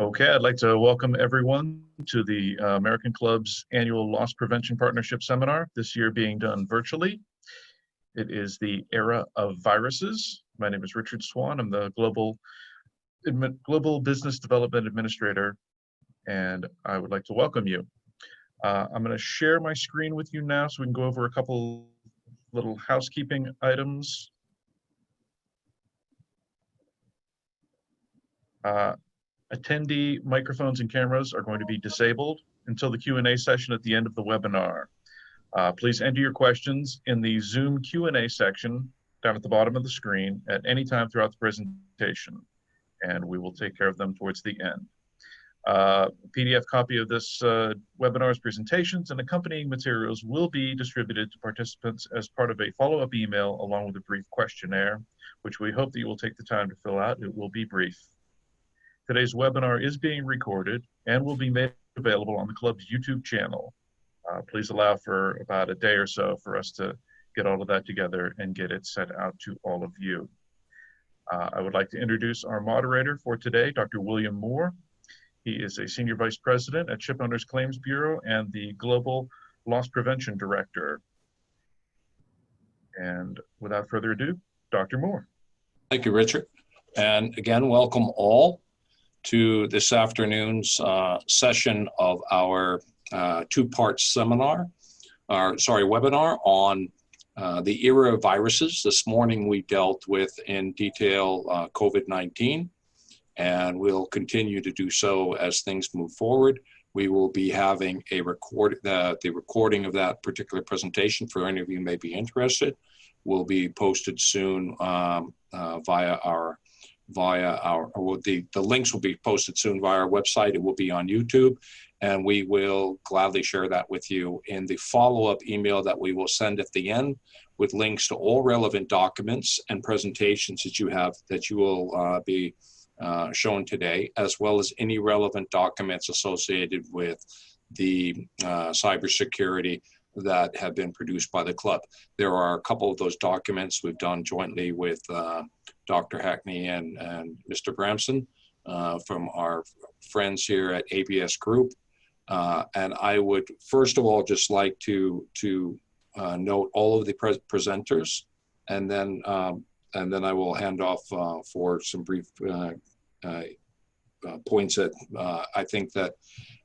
Okay, I'd like to welcome everyone to the American Club's annual Loss Prevention Partnership Seminar, this year being done virtually. It is the era of viruses. My name is Richard Swan. I'm the Global Business Development Administrator, and I would like to welcome you. I'm going to share my screen with you now so we can go over a couple little housekeeping items. Attendee microphones and cameras are going to be disabled until the Q&A session at the end of the webinar. Please enter your questions in the Zoom Q&A section down at the bottom of the screen at any time throughout the presentation, and we will take care of them towards the end. A PDF copy of this webinar's presentations and accompanying materials will be distributed to participants as part of a follow-up email along with a brief questionnaire, which we hope that you will take the time to fill out. It will be brief. Today's webinar is being recorded and will be made available on the club's YouTube channel. Please allow for about a day or so for us to get all of that together and get it sent out to all of you. I would like to introduce our moderator for today, Dr. William Moore. He is a Senior Vice President at Shipowners Claims Bureau and the Global Loss Prevention Director. And without further ado, Dr. Moore. Thank you, Richard. And again, welcome all to this afternoon's session of our two-part webinar on the era of viruses. This morning we dealt with in detail COVID-19, and we'll continue to do so as things move forward. We will be having a the recording of that particular presentation for any of you who may be interested will be posted soon the links will be posted soon via our website. It will be on YouTube, and we will gladly share that with you in the follow-up email that we will send at the end with links to all relevant documents and presentations that you will be shown today, as well as any relevant documents associated with the cybersecurity that have been produced by the club. There are a couple of those documents we've done jointly with Dr. Hackney and Mr. Bramson from our friends here at ABS Group. And I would first of all just like to note all of the presenters, and then I will hand off for some brief points that I think that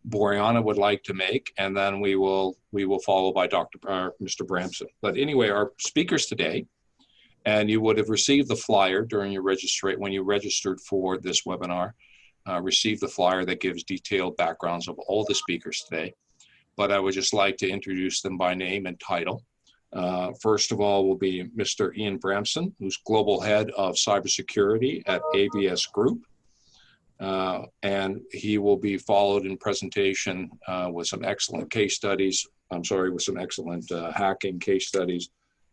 Boreana would like to make, and then we will follow by Mr. Bramson. But anyway, our speakers today, and you would have received the flyer during your when you registered for this webinar, received the flyer that gives detailed backgrounds of all the speakers today. But I would just like to introduce them by name and title. First of all will be Mr. Ian Bramson, who's Global Head of Cybersecurity at ABS Group. And he will be followed in presentation with some excellent case studies. With some excellent hacking case studies.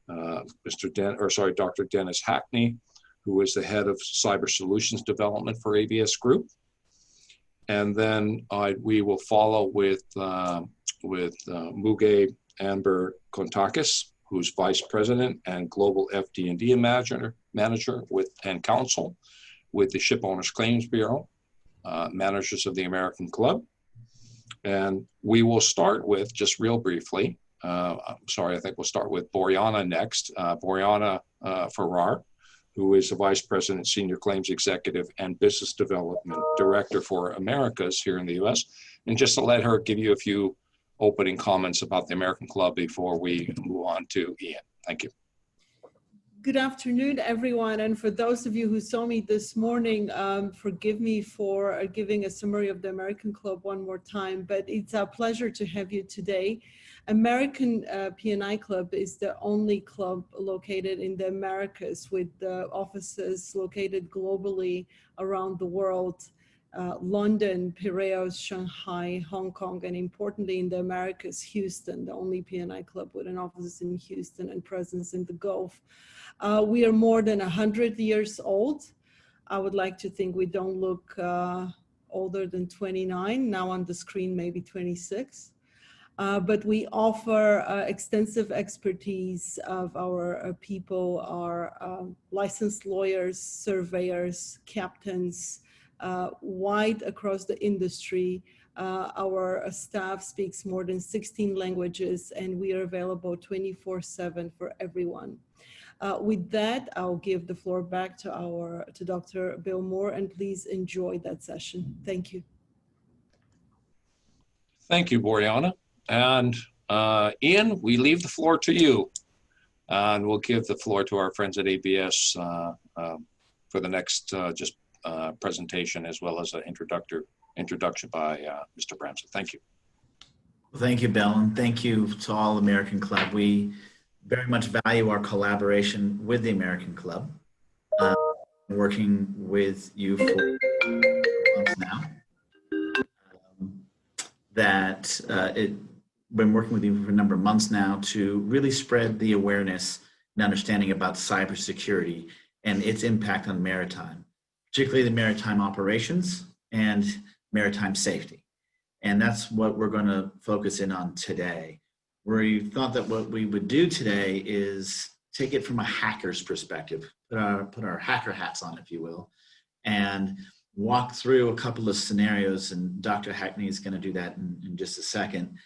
Dr. Dennis Hackney, who is the head of Cyber Solutions Development for ABS Group. And then we will follow with Muge Amber Kontakis, who's Vice President and Global FD&D Manager and Counsel with the Shipowners Claims Bureau, managers of the American Club. And we will start with, just real briefly, I think we'll start with Boreana next. Boreana Farrar, who is the Vice President, Senior Claims Executive, and Business Development Director for Americas here in the US. And just to let her give you a few opening comments about the American Club before we move on to Ian. Thank you. Good afternoon, everyone. And for those of you who saw me this morning, forgive me for giving a summary of the American Club one more time, but it's a pleasure to have you today. American P&I Club is the only club located in the Americas with offices located globally around the world. London, Piraeus, Shanghai, Hong Kong, and importantly in the Americas, Houston, the only P&I club with an office in Houston and presence in the Gulf. We are more than 100 years old. I would like to think we don't look older than 29, now on the screen maybe 26. But we offer extensive expertise of our people, our licensed lawyers, surveyors, captains, wide across the industry. Our staff speaks more than 16 languages, and we are available 24/7 for everyone. With that, I'll give the floor back to Dr. Bill Moore, and please enjoy that session. Thank you. Thank you, Boriana. And Ian, we leave the floor to you. And we'll give the floor to our friends at ABS for the next presentation, as well as an introduction by Mr. Bramson. Thank you. Well, thank you, Bill, and thank you to all American Club. We very much value our collaboration with the American Club, working with you for months now. Been working with you for a number of months now to really spread the awareness and understanding about cybersecurity and its impact on maritime, particularly the maritime operations and maritime safety. And that's what we're going to focus in on today. We thought that what we would do today is take it from a hacker's perspective, put our hacker hats on, if you will, and walk through a couple of scenarios, and Dr. Hackney is going to do that in just a second,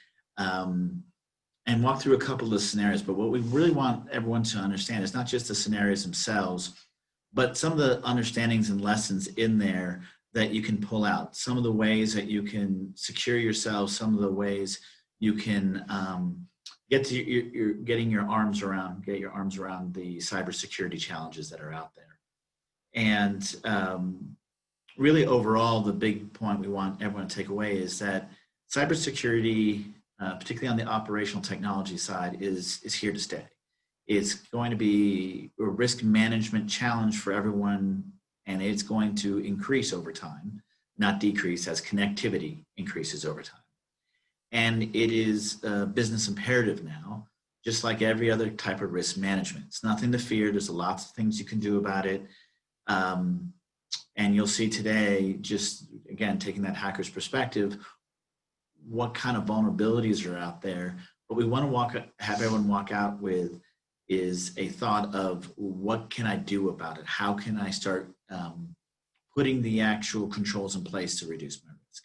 and walk through a couple of scenarios. But what we really want everyone to understand is not just the scenarios themselves, but some of the understandings and lessons in there that you can pull out, some of the ways that you can secure yourself, some of the ways you can get your arms around the cybersecurity challenges that are out there. And really overall, the big point we want everyone to take away is that cybersecurity, particularly on the operational technology side, is here to stay. It's going to be a risk management challenge for everyone, and it's going to increase over time, not decrease, as connectivity increases over time. And it is a business imperative now, just like every other type of risk management. It's nothing to fear. There's lots of things you can do about it. And you'll see today, just again, taking that hacker's perspective, what kind of vulnerabilities are out there. What we want to have everyone walk out with is a thought of, what can I do about it? How can I start putting the actual controls in place to reduce my risk?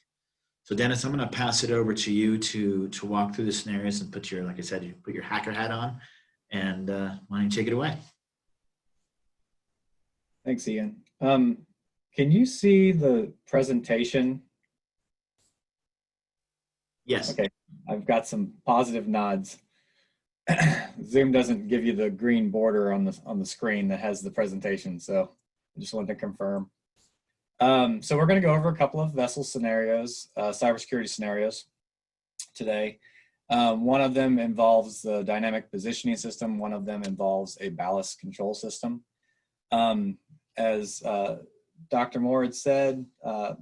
So Dennis, I'm going to pass it over to you to walk through the scenarios and put your, like I said, you put your hacker hat on, and why don't you take it away? Thanks, Ian. Can you see the presentation? Yes. Okay, I've got some positive nods. Zoom doesn't give you the green border on the screen that has the presentation, so I just wanted to confirm. So we're going to go over a couple of vessel scenarios, cybersecurity scenarios today. One of them involves the dynamic positioning system. One of them involves a ballast control system. As Dr. Moore had said,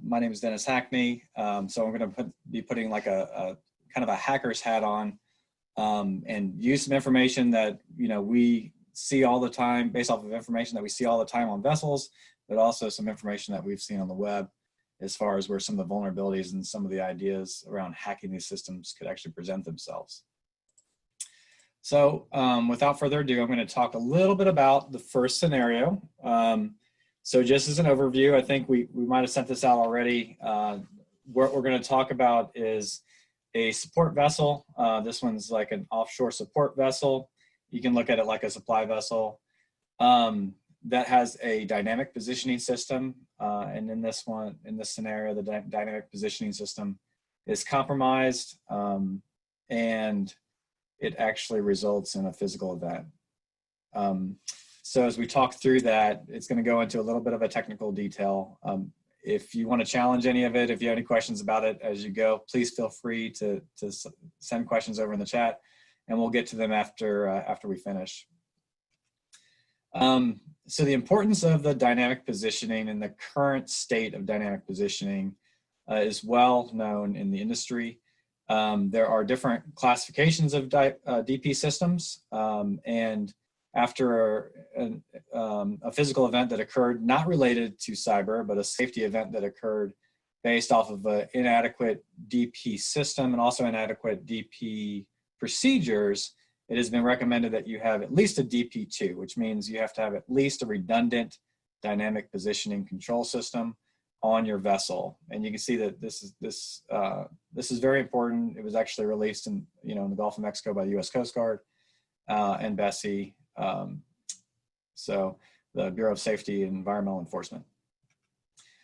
my name is Dennis Hackney. So I'm going to be putting like a kind of a hacker's hat on, and use some information that we see all the time, based off of information that we see all the time on vessels, but also some information that we've seen on the web as far as where some of the vulnerabilities and some of the ideas around hacking these systems could actually present themselves. So without further ado, I'm going to talk a little bit about the first scenario. So just as an overview, I think we might have sent this out already. What we're going to talk about is a support vessel. This one's like an offshore support vessel. You can look at it like a supply vessel that has a dynamic positioning system. And in this scenario, the dynamic positioning system is compromised, and it actually results in a physical event. So as we talk through that, it's going to go into a little bit of a technical detail. If you want to challenge any of it, if you have any questions about it as you go, please feel free to send questions over in the chat, and we'll get to them after we finish. So the importance of the dynamic positioning and the current state of dynamic positioning is well known in the industry. There are different classifications of DP systems, and after a physical event that occurred, not related to cyber, but a safety event that occurred based off of an inadequate DP system and also inadequate DP procedures, it has been recommended that you have at least a DP2, which means you have to have at least a redundant dynamic positioning control system. on your vessel. And you can see that this is very important. It was actually released in in the Gulf of Mexico by the U.S. Coast Guard and BSEE, so the Bureau of Safety and Environmental Enforcement.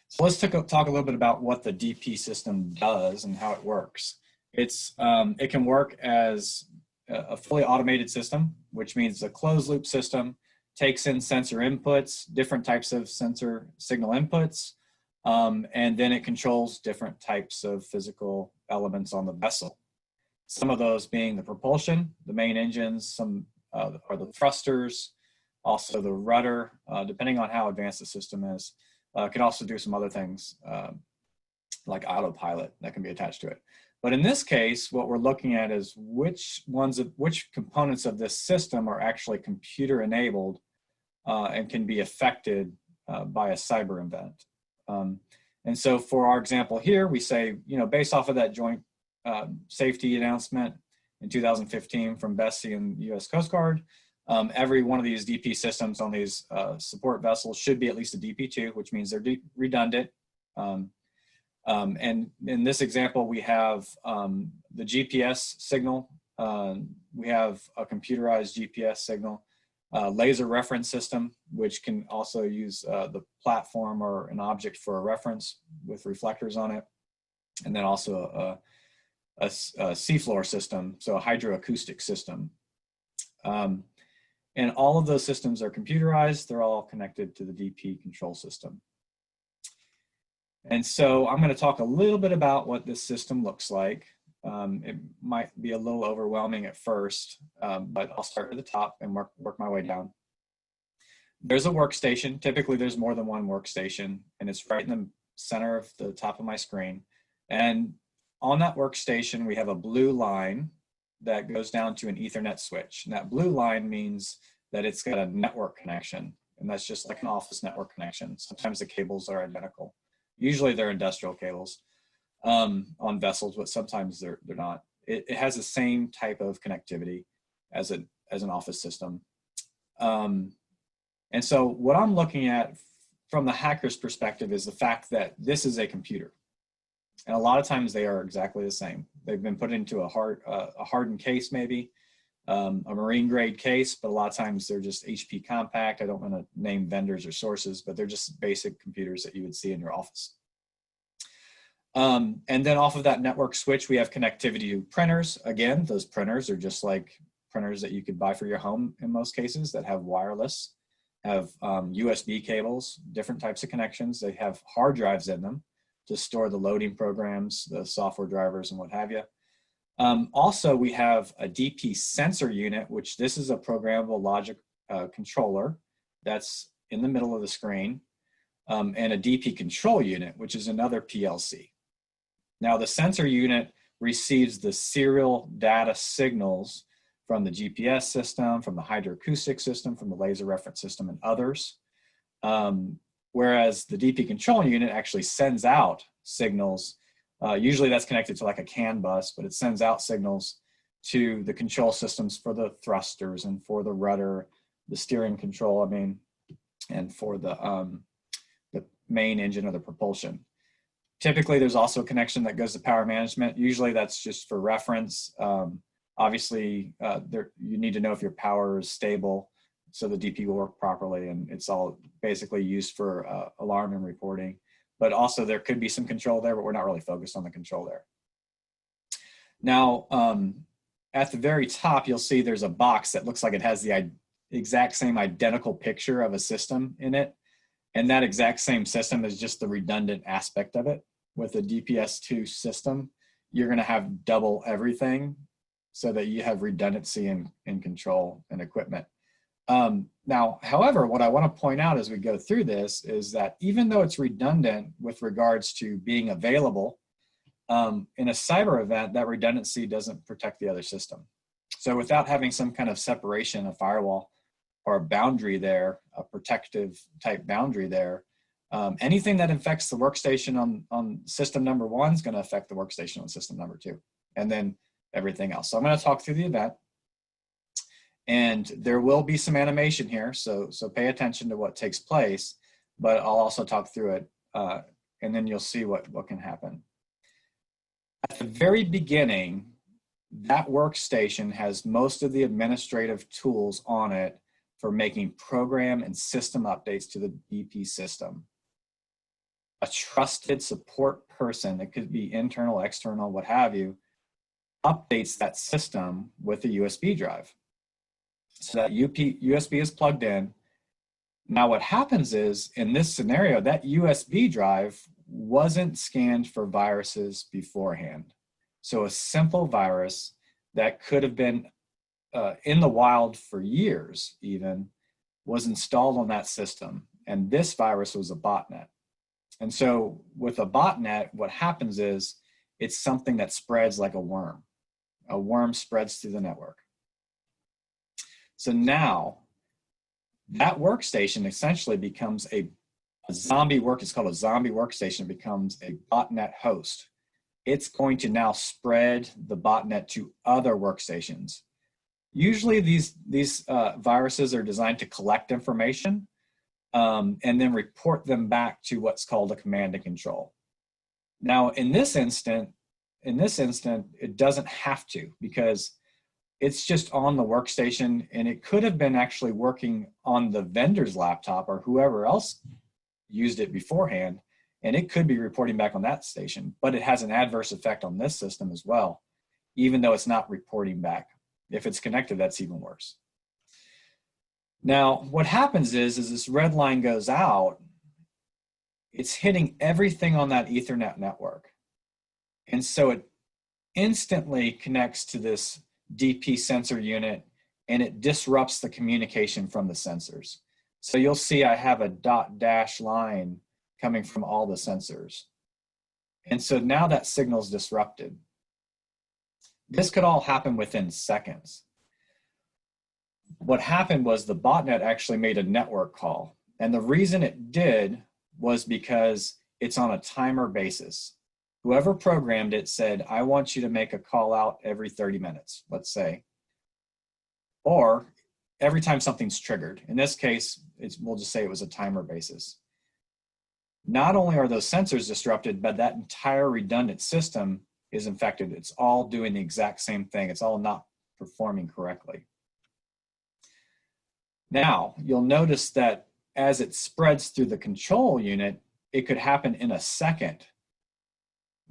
So let's talk a little bit about what the DP system does and how it works. It can work as a fully automated system, which means a closed loop system takes in sensor inputs, different types of sensor signal inputs, and then it controls different types of physical elements on the vessel. Some of those being the propulsion, the main engines, some are the thrusters, also the rudder, depending on how advanced the system is. Can also do some other things like autopilot that can be attached to it. But in this case, what we're looking at is which components of this system are actually computer enabled and can be affected by a cyber event. And so for our example here, we say, based off of that joint safety announcement in 2015 from BSEE and U.S. Coast Guard, every one of these DP systems on these support vessels should be at least a DP2, which means they're redundant. And in this example, we have the GPS signal. We have a computerized GPS signal, laser reference system, which can also use the platform or an object for a reference with reflectors on it. And then also a seafloor system, so a hydroacoustic system. And all of those systems are computerized. They're all connected to the DP control system. And so I'm going to talk a little bit about what this system looks like. It might be a little overwhelming at first, but I'll start at the top and work my way down. There's a workstation. Typically, there's more than one workstation, and it's right in the center of the top of my screen. And on that workstation, we have a blue line that goes down to an Ethernet switch. And that blue line means that it's got a network connection, and that's just like an office network connection. Sometimes the cables are identical. Usually they're industrial cables on vessels, but sometimes they're not. It has the same type of connectivity as an office system. And so what I'm looking at from the hacker's perspective is the fact that this is a computer. And a lot of times they are exactly the same. They've been put into a hardened case, maybe a marine grade case, but a lot of times they're just HP compact. I don't want to name vendors or sources, but they're just basic computers that you would see in your office. And then off of that network switch, we have connectivity to printers. Again, those printers are just like printers that you could buy for your home in most cases that have wireless, have USB cables, different types of connections. They have hard drives in them to store the loading programs, the software drivers, and what have you. Also, we have a DP sensor unit, which this is a programmable logic controller that's in the middle of the screen, and a DP control unit, which is another PLC. Now, the sensor unit receives the serial data signals from the GPS system, from the hydroacoustic system, from the laser reference system, and others. Whereas the DP control unit actually sends out signals. Usually that's connected to like a CAN bus, but it sends out signals to the control systems for the thrusters and for the rudder, the steering control, and for the main engine or the propulsion. Typically, there's also a connection that goes to power management. Usually that's just for reference. Obviously, you need to know if your power is stable so the DP will work properly, and it's all basically used for alarm and reporting. But also there could be some control there, but we're not really focused on the control there. Now, at the very top, you'll see there's a box that looks like it has the exact same identical picture of a system in it. And that exact same system is just the redundant aspect of it. With a DPS2 system, you're going to have double everything so that you have redundancy in control and equipment. Now, however, what I want to point out as we go through this is that even though it's redundant with regards to being available, in a cyber event, that redundancy doesn't protect the other system. So without having some kind of separation, a firewall or a boundary there, a protective type boundary there, anything that infects the workstation on system number 1 is going to affect the workstation on system number 2, and then everything else. So I'm going to talk through the event. And there will be some animation here, so pay attention to what takes place, but I'll also talk through it and then you'll see what can happen. At the very beginning, that workstation has most of the administrative tools on it for making program and system updates to the DP system. A trusted support person, it could be internal, external, what have you, updates that system with a USB drive. So that USB is plugged in. Now what happens is, in this scenario, that USB drive wasn't scanned for viruses beforehand. So a simple virus that could have been in the wild for years even was installed on that system. And this virus was a botnet. And so with a botnet, what happens is it's something that spreads like a worm. A worm spreads through the network. So now that workstation essentially becomes a zombie it's called a zombie workstation. It becomes a botnet host. It's going to now spread the botnet to other workstations. Usually these viruses are designed to collect information and then report them back to what's called a command and control. Now in this instant, it doesn't have to, because it's just on the workstation, and it could have been actually working on the vendor's laptop or whoever else used it beforehand, and it could be reporting back on that station, but it has an adverse effect on this system as well, even though it's not reporting back. If it's connected, that's even worse. Now, what happens is this red line goes out, it's hitting everything on that Ethernet network. And so it instantly connects to this DP sensor unit, and it disrupts the communication from the sensors. So you'll see I have a dot-dash line coming from all the sensors. And so now that signal is disrupted. This could all happen within seconds. What happened was the botnet actually made a network call. And the reason it did was because it's on a timer basis. Whoever programmed it said, I want you to make a call out every 30 minutes, let's say. Or every time something's triggered. In this case, we'll just say it was a timer basis. Not only are those sensors disrupted, but that entire redundant system is infected. It's all doing the exact same thing. It's all not performing correctly. Now, you'll notice that as it spreads through the control unit, it could happen in a second.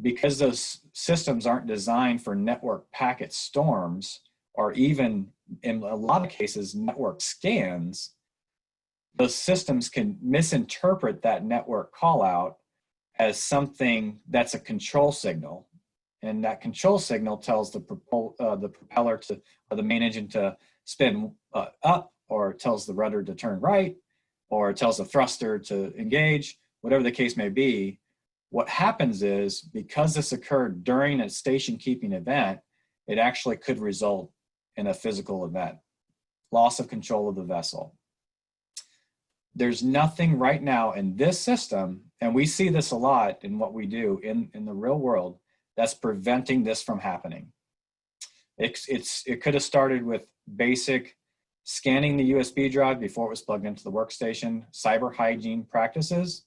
Because those systems aren't designed for network packet storms, or even in a lot of cases, network scans, those systems can misinterpret that network call out as something that's a control signal. And that control signal tells the propeller to, or the main engine to spin up, or tells the rudder to turn right, or tells the thruster to engage, whatever the case may be. What happens is, because this occurred during a station keeping event, it actually could result in a physical event, loss of control of the vessel. There's nothing right now in this system, and we see this a lot in what we do in the real world, that's preventing this from happening. It could have started with basic scanning the USB drive before it was plugged into the workstation, cyber hygiene practices,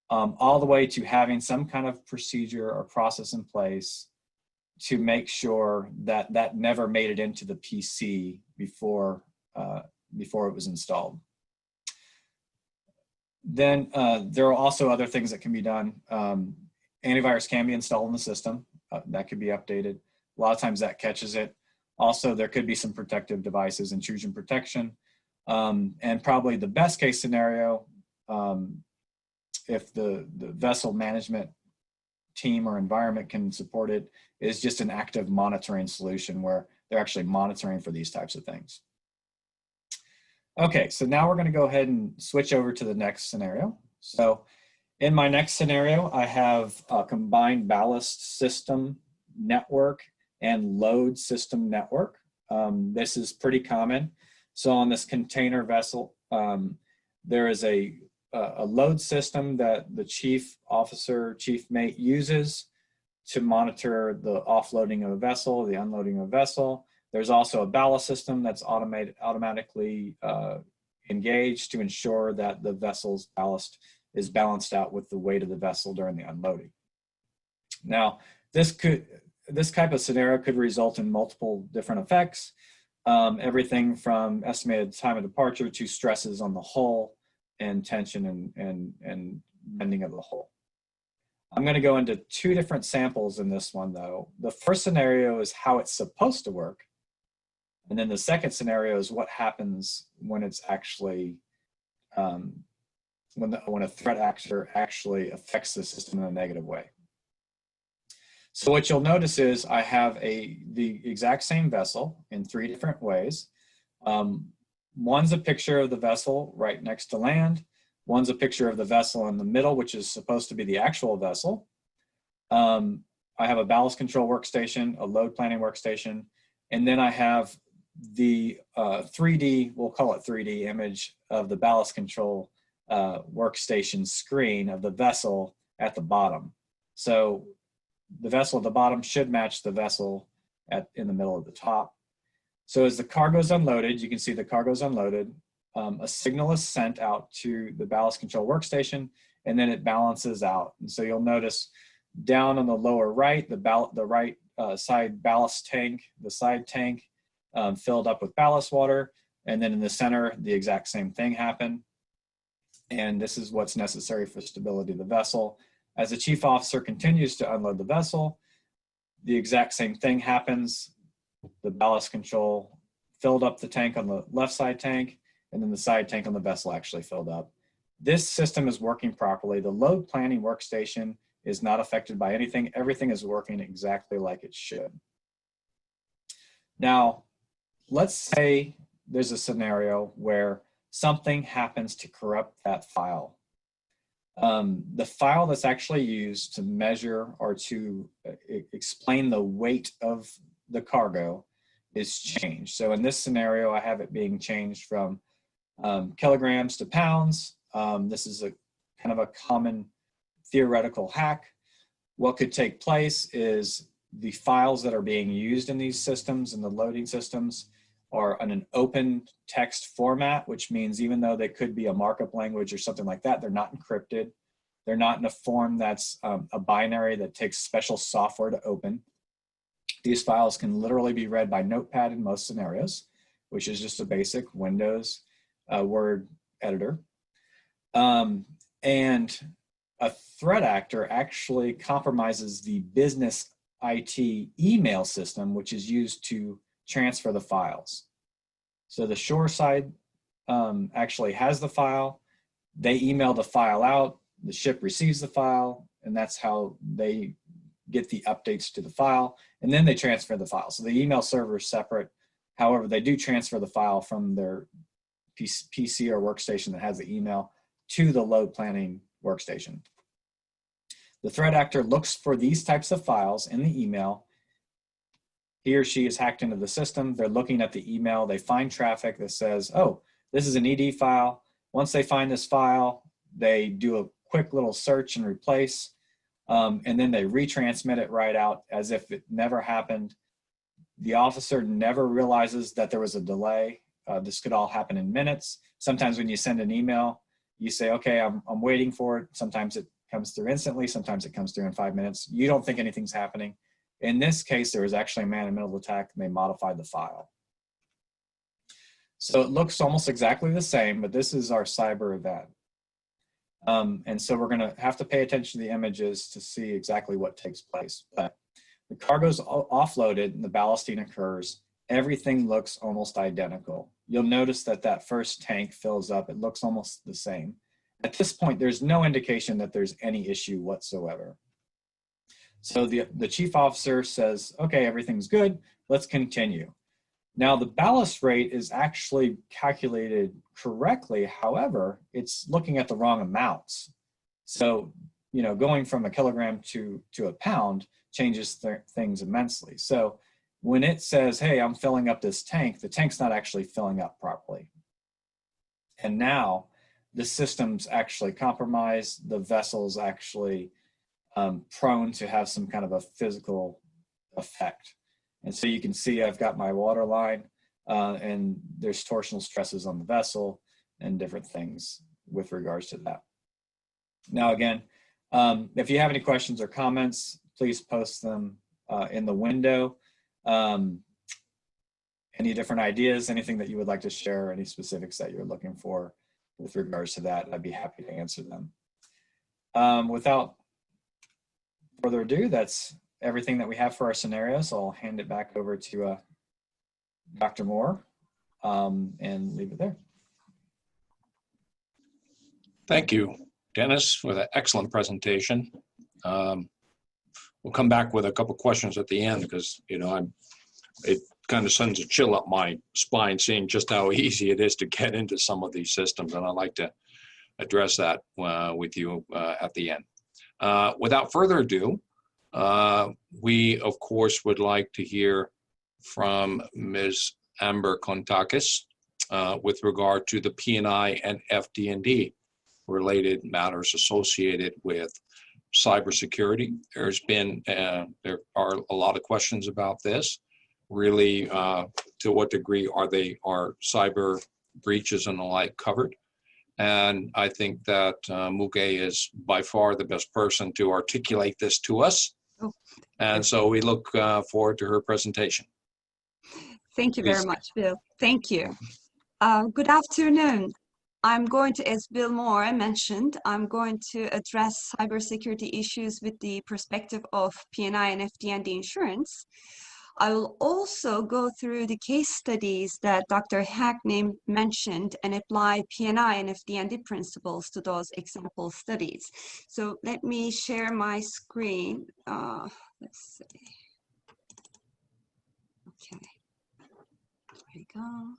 all the way to having some kind of procedure or process in place to make sure that that never made it into the PC before it was installed. Then there are also other things that can be done. Antivirus can be installed in the system. That could be updated. A lot of times that catches it. Also, there could be some protective devices, intrusion protection. And probably the best case scenario, if the vessel management team or environment can support it, is just an active monitoring solution where they're actually monitoring for these types of things. Okay, so now we're going to go ahead and switch over to the next scenario. So in my next scenario, I have a combined ballast system network and load system network. This is pretty common. So on this container vessel, there is a load system that the chief officer, chief mate uses to monitor the offloading of a vessel, the unloading of a vessel. There's also a ballast system that's automatically engaged to ensure that the vessel's ballast is balanced out with the weight of the vessel during the unloading. Now, this type of scenario could result in multiple different effects, everything from estimated time of departure to stresses on the hull and tension and bending of the hull. I'm going to go into two different samples in this one, though. The first scenario is how it's supposed to work. And then the second scenario is what happens when it's actually, when a threat actor actually affects the system in a negative way. So what you'll notice is I have the exact same vessel in three different ways. One's a picture of the vessel right next to land. One's a picture of the vessel in the middle, which is supposed to be the actual vessel. I have a ballast control workstation, a load planning workstation, and then I have the 3D, we'll call it 3D image of the ballast control workstation screen of the vessel at the bottom. So the vessel at the bottom should match the vessel in the middle of the top. So as the cargo is unloaded, you can see the cargo is unloaded. A signal is sent out to the ballast control workstation, and then it balances out. And so you'll notice down on the lower right, the right side ballast tank, the side tank filled up with ballast water. And then in the center, the exact same thing happened. And this is what's necessary for stability of the vessel. As the chief officer continues to unload the vessel, the exact same thing happens. The ballast control filled up the tank on the left side tank, and then the side tank on the vessel actually filled up. This system is working properly. The load planning workstation is not affected by anything. Everything is working exactly like it should. Now, let's say there's a scenario where something happens to corrupt that file. The file that's actually used to measure or to explain the weight of the cargo is changed. So in this scenario, I have it being changed from kilograms to pounds. This is a kind of a common theoretical hack. What could take place is the files that are being used in these systems and the loading systems are in an open text format, which means even though they could be a markup language or something like that, they're not encrypted. They're not in a form that's a binary that takes special software to open. These files can literally be read by Notepad in most scenarios, which is just a basic Windows Word editor. And a threat actor actually compromises the business IT email system, which is used to transfer the files. So the shore side actually has the file. They email the file out. The ship receives the file, and that's how they get the updates to the file. And then they transfer the file. So the email server is separate. However, they do transfer the file from their PC or workstation that has the email to the load planning workstation. The threat actor looks for these types of files in the email. He or she is hacked into the system. They're looking at the email. They find traffic that says, oh, this is an ED file. Once they find this file, they do a quick little search and replace, and then they retransmit it right out as if it never happened. The officer never realizes that there was a delay. This could all happen in minutes. Sometimes when you send an email, you say, okay, I'm waiting for it. Sometimes it comes through instantly. Sometimes it comes through in 5 minutes. You don't think anything's happening. In this case, there was actually a man-in-the-middle attack, and they modified the file. So it looks almost exactly the same, but this is our cyber event. And so we're gonna have to pay attention to the images to see exactly what takes place. But the cargo's offloaded and the ballasting occurs. Everything looks almost identical. You'll notice that that first tank fills up. It looks almost the same. At this point, there's no indication that there's any issue whatsoever. So the chief officer says, okay, everything's good, let's continue. Now the ballast rate is actually calculated correctly. However, it's looking at the wrong amounts. So, you know, going from a kilogram to a pound changes things immensely. So when it says, hey, I'm filling up this tank, the tank's not actually filling up properly. And now the system's actually compromised. The vessel's actually prone to have some kind of a physical effect. And so you can see I've got my water line and there's torsional stresses on the vessel and different things with regards to that. Now, again, if you have any questions or comments, please post them in the window. Any different ideas, anything that you would like to share, any specifics that you're looking for with regards to that, I'd be happy to answer them. Without further ado, that's everything that we have for our scenarios. So I'll hand it back over to Dr. Moore and leave it there. Thank you, Dennis, for that excellent presentation. We'll come back with a couple questions at the end because, you know, it kind of sends a chill up my spine seeing just how easy it is to get into some of these systems, and I'd like to address that with you at the end. Without further ado, we, of course, would like to hear from Ms. Amber Kontakis with regard to the P&I and FD&D related matters associated with cybersecurity. There are a lot of questions about this. Really, to what degree are cyber breaches and the like covered? And I think that Muge is by far the best person to articulate this to us. Oh. And so we look forward to her presentation. Thank you Please. very much, Bill. Thank you. Good afternoon. I'm going to, as Bill Moore mentioned, I'm going to address cybersecurity issues with the perspective of P&I and FD&D insurance. I will also go through the case studies that Dr. Hackney mentioned and apply P&I and FD&D principles to those example studies. So let me share my screen. Let's see. Okay. There we go.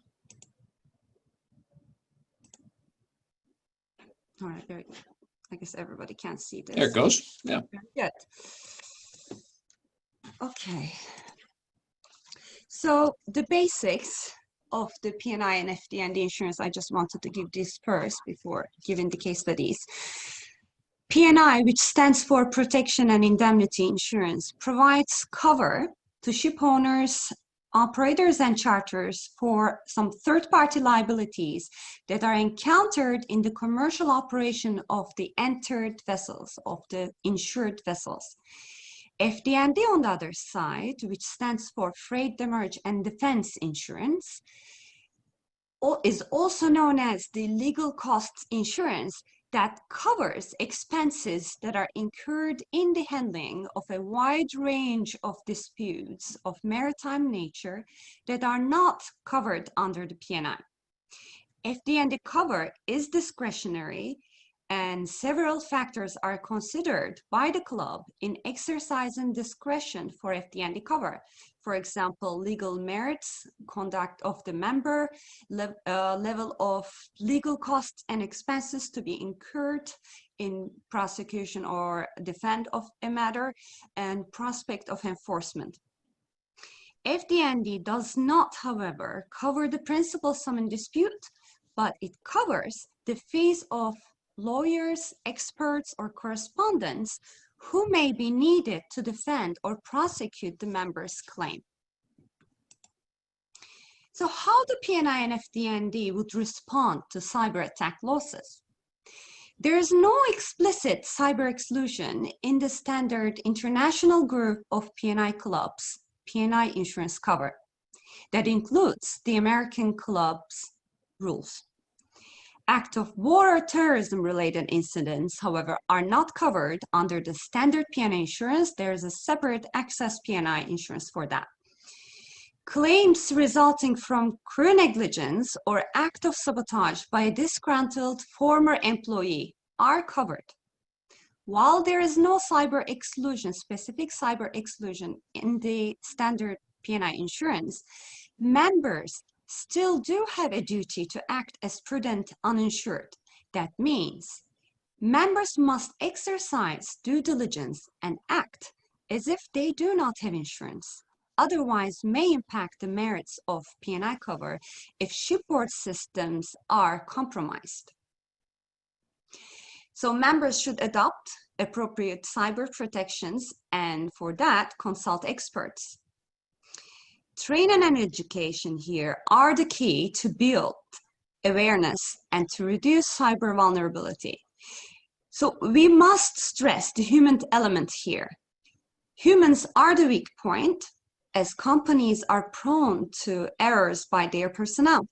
All right, very good. I guess everybody can see this. There it goes. Yeah. Very good. Okay. So the basics of the P&I and FD&D insurance, I just wanted to give this first before giving the case studies. P&I, which stands for Protection and Indemnity Insurance, provides cover to ship owners, operators, and charters for some third-party liabilities that are encountered in the commercial operation of the entered vessels, of the insured vessels. FD&D, on the other side, which stands for Freight Demurrage and Defense Insurance, is also known as the legal costs insurance that covers expenses that are incurred in the handling of a wide range of disputes of maritime nature that are not covered under the P&I. FD&D cover is discretionary, and several factors are considered by the club in exercising discretion for FD&D cover. For example, legal merits, conduct of the member, level of legal costs and expenses to be incurred in prosecution or defend of a matter, and prospect of enforcement. FD&D does not, however, cover the principal sum in dispute, but it covers the fees of lawyers, experts, or correspondents who may be needed to defend or prosecute the member's claim. So how do P&I and FD&D would respond to cyber attack losses? There is no explicit cyber exclusion in the standard international group of P&I clubs, P&I insurance cover, that includes the American club's rules. Act of war or terrorism-related incidents, however, are not covered under the standard P&I insurance. There is a separate excess P&I insurance for that. Claims resulting from crew negligence or act of sabotage by a disgruntled former employee are covered. While there is no cyber exclusion, specific cyber exclusion in the standard P&I insurance, members still do have a duty to act as prudent uninsured. That means members must exercise due diligence and act as if they do not have insurance. Otherwise may impact the merits of P&I cover if shipboard systems are compromised. So members should adopt appropriate cyber protections, and for that, consult experts. Training and education here are the key to build awareness and to reduce cyber vulnerability. So we must stress the human element here. Humans are the weak point, as companies are prone to errors by their personnel.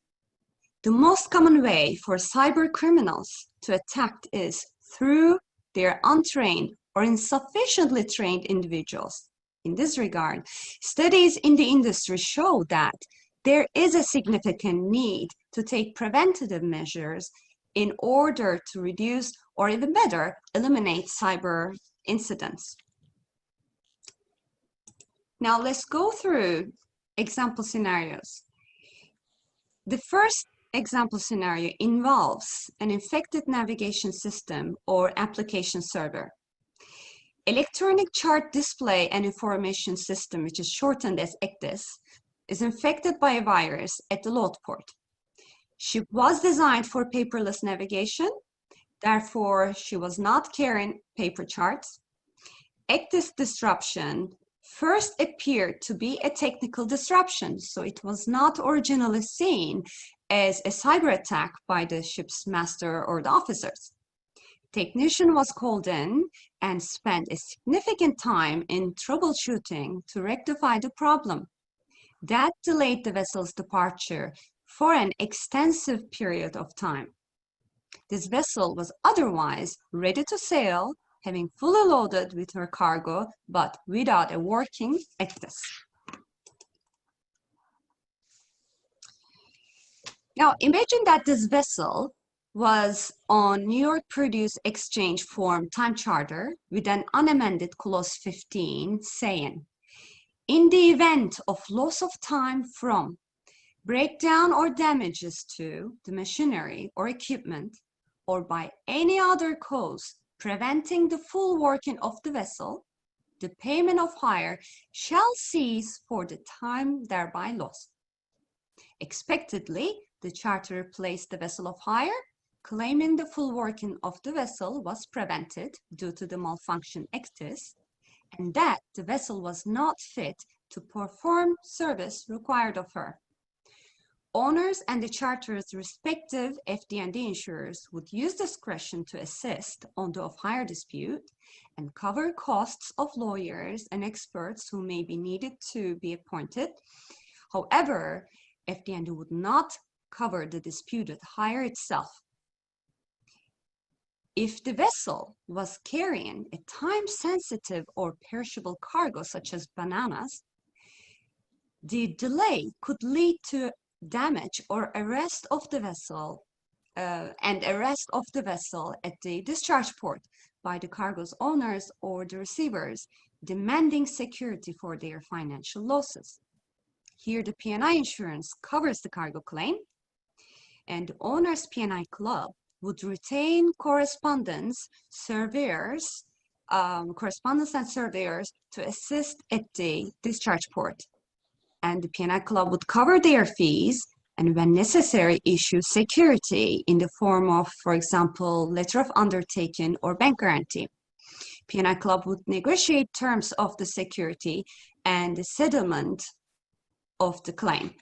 The most common way for cyber criminals to attack is through their untrained or insufficiently trained individuals. In this regard, studies in the industry show that there is a significant need to take preventative measures in order to reduce or even better, eliminate cyber incidents. Now let's go through example scenarios. The first example scenario involves an infected navigation system or application server. Electronic chart display and information system, which is shortened as ECDIS, is infected by a virus at the load port. Ship was designed for paperless navigation, therefore she was not carrying paper charts. ECDIS disruption first appeared to be a technical disruption, so it was not originally seen as a cyber attack by the ship's master or the officers. Technician was called in and spent a significant time in troubleshooting to rectify the problem. That delayed the vessel's departure for an extensive period of time. This vessel was otherwise ready to sail, having fully loaded with her cargo, but without a working ECDIS. Now, imagine that this vessel was on New York Produce Exchange form time charter with an unamended clause 15 saying, in the event of loss of time from breakdown or damages to the machinery or equipment, or by any other cause preventing the full working of the vessel, the payment of hire shall cease for the time thereby lost. Expectedly, the charterer placed the vessel of hire, claiming the full working of the vessel was prevented due to the malfunction ECDIS, and that the vessel was not fit to perform service required of her. Owners and the charterer's respective FD&D insurers would use discretion to assist on the off-hire dispute and cover costs of lawyers and experts who may be needed to be appointed. However, FD&D would not cover the disputed hire itself. If the vessel was carrying a time-sensitive or perishable cargo such as bananas, the delay could lead to damage or arrest of the vessel at the discharge port by the cargo's owners or the receivers, demanding security for their financial losses. Here, the P&I insurance covers the cargo claim, and the owner's P&I club would retain correspondents and surveyors to assist at the discharge port. And the P&I club would cover their fees and, when necessary, issue security in the form of, for example, letter of undertaking or bank guarantee. P&I club would negotiate terms of the security and the settlement of the claim.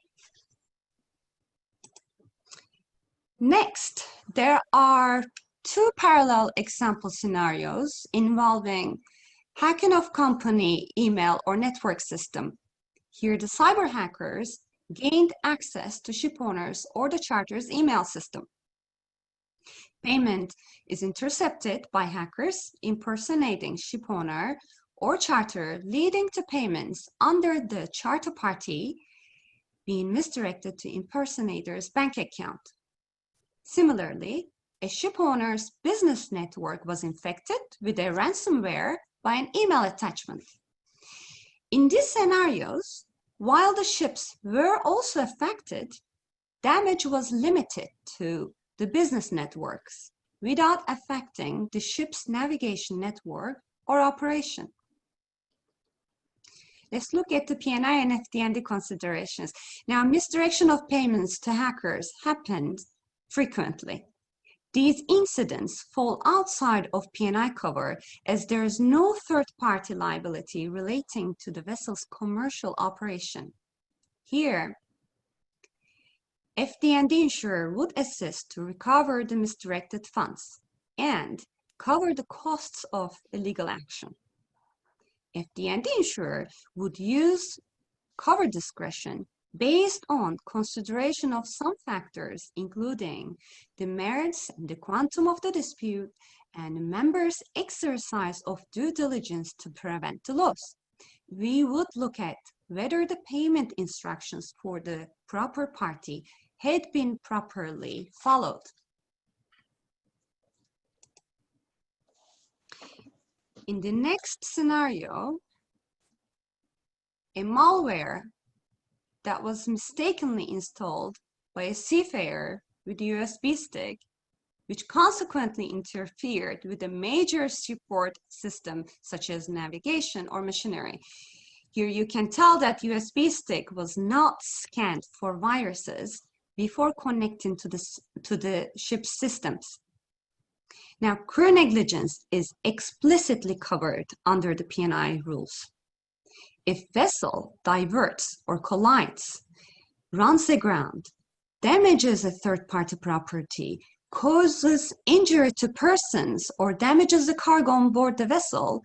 Next, there are two parallel example scenarios involving hacking of company email or network system. Here, the cyber hackers gained access to ship owners or the charter's email system. Payment is intercepted by hackers impersonating ship owner or charter, leading to payments under the charter party being misdirected to impersonator's bank account. Similarly, a ship owner's business network was infected with a ransomware by an email attachment. In these scenarios, while the ships were also affected, damage was limited to the business networks without affecting the ship's navigation network or operation. Let's look at the P&I and FD&D considerations. Now, misdirection of payments to hackers happened frequently. These incidents fall outside of P&I cover as there is no third-party liability relating to the vessel's commercial operation. Here, FD&D insurer would assist to recover the misdirected funds, and cover the costs of a legal action. FD&D insurer would use cover discretion based on consideration of some factors, including the merits and the quantum of the dispute and the members' exercise of due diligence to prevent the loss. We would look at whether the payment instructions for the proper party had been properly followed. In the next scenario, a malware that was mistakenly installed by a seafarer with a USB stick, which consequently interfered with a major support system such as navigation or machinery. Here you can tell that USB stick was not scanned for viruses before connecting to the ship's systems. Now, crew negligence is explicitly covered under the P&I rules. If vessel diverts or collides, runs aground, damages a third-party property, causes injury to persons, or damages the cargo on board the vessel,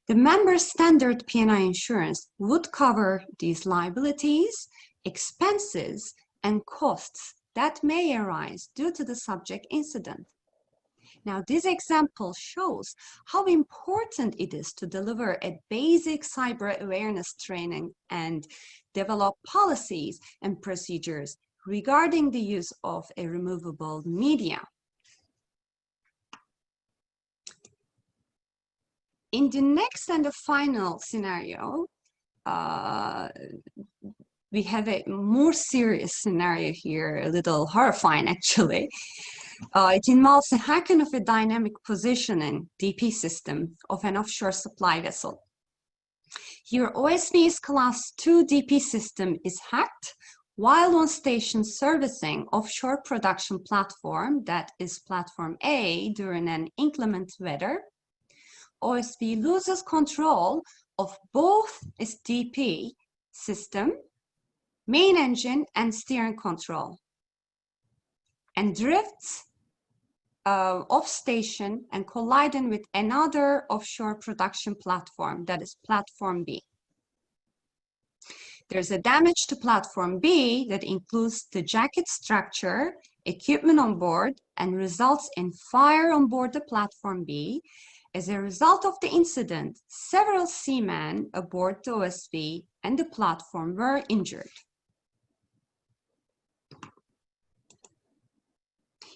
the member's standard P&I insurance would cover these liabilities, expenses, and costs that may arise due to the subject incident. Now, this example shows how important it is to deliver a basic cyber awareness training and develop policies and procedures regarding the use of a removable media. In the next and the final scenario, we have a more serious scenario here, a little horrifying actually. It involves a hacking of a dynamic positioning DP system of an offshore supply vessel. Here, OSV's Class 2 DP system is hacked while on station servicing offshore production platform, that is Platform A, during an inclement weather. OSV loses control of both its DP system, main engine, and steering control, and drifts off station and colliding with another offshore production platform, that is Platform B. There's a damage to Platform B that includes the jacket structure, equipment on board, and results in fire on board the Platform B. As a result of the incident, several seamen aboard the OSV and the platform were injured.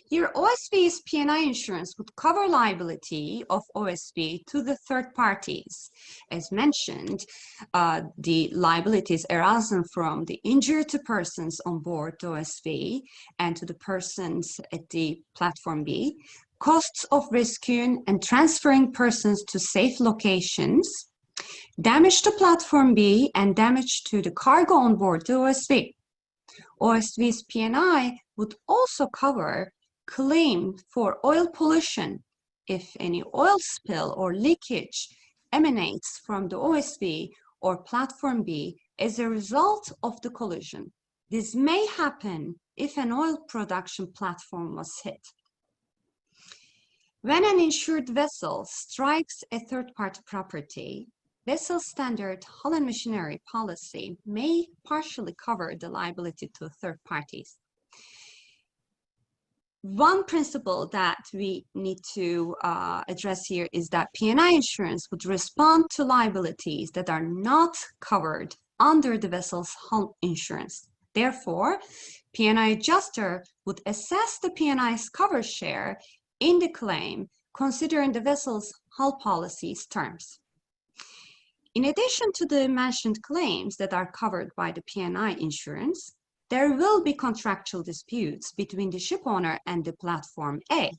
Here, OSV's P&I insurance would cover liability of OSV to the third parties. As mentioned, the liabilities arising from the injury to persons on board the OSV and to the persons at the Platform B, costs of rescuing and transferring persons to safe locations, damage to Platform B, and damage to the cargo on board the OSV. OSV's P&I would also cover claim for oil pollution if any oil spill or leakage emanates from the OSV or Platform B as a result of the collision. This may happen if an oil production platform was hit. When an insured vessel strikes a third-party property, vessel standard hull and machinery policy may partially cover the liability to third parties. One principle that we need to address here is that P&I insurance would respond to liabilities that are not covered under the vessel's hull insurance. Therefore, P&I adjuster would assess the P&I's cover share in the claim, considering the vessel's hull policy's terms. In addition to the mentioned claims that are covered by the P&I insurance, there will be contractual disputes between the ship owner and the Platform A.